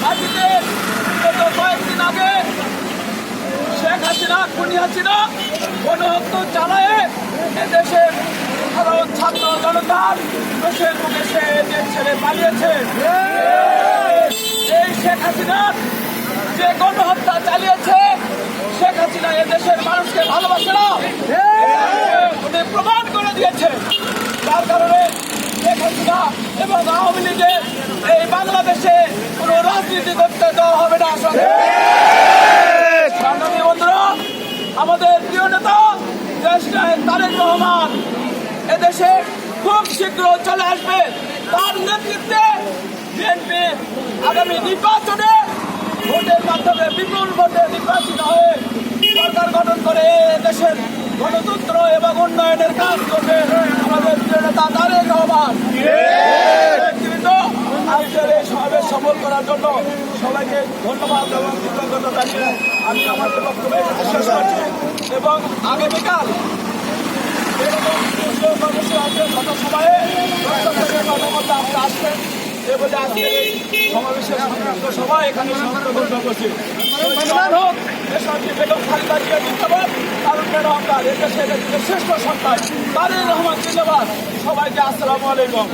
মাটিতে গত কয়েকদিন আগে শেখ হাসিনা খুনি হাসিনা গণহত্যা চালায় এদেশের সাধারণ ছাত্র জনতার দেশের মুখে সে দেশ ছেড়ে পালিয়েছে। এই শেখ হাসিনা যে গণহত্যা চালিয়েছে, শেখ হাসিনা এদেশের মানুষকে ভালোবাসে না, উনি প্রমাণ করে দিয়েছে। তার কারণে শেখ হাসিনা এবং আওয়ামী লীগের এই বাংলাদেশে কোনো রাজনীতি করতে দেওয়া হবে না। সংগ্রামী বন্ধুরা, আমাদের প্রিয় নেতা দেশ নায়ক তারেক রহমান এদেশে খুব শীঘ্র চলে আসবে। তার নেতৃত্বে বিএনপি আগামী নির্বাচনে ভোটের মাধ্যমে বিপুল ভোটে নির্বাচিত হয়ে সরকার গঠন করে দেশের গণতন্ত্র এবং উন্নয়নের কাজ করবে আমাদের প্রিয় নেতা তারেক রহমান। আজকের এই সমাবেশ সফল করার জন্য সবাইকে ধন্যবাদ এবং কৃতজ্ঞতা জানিয়ে আমি আমার বক্তব্য শেষ করছি। এবং আগামীকাল এরকম কর্মসূচি আছে ছোট সময়ে মধ্যে আপনি আসবেন বলে আজকে এই সমাবেশের সংক্রান্ত সবাই এখানে সংরক্ষণ করছি। হোক দেশটি বেগম খালেদা জিয়া জিন্দাবাদ, তারুণ রহমান এদেশের শ্রেষ্ঠ সন্তান তারেক রহমান জিন্দাবাদ। সবাইকে আসসালামু আলাইকুম।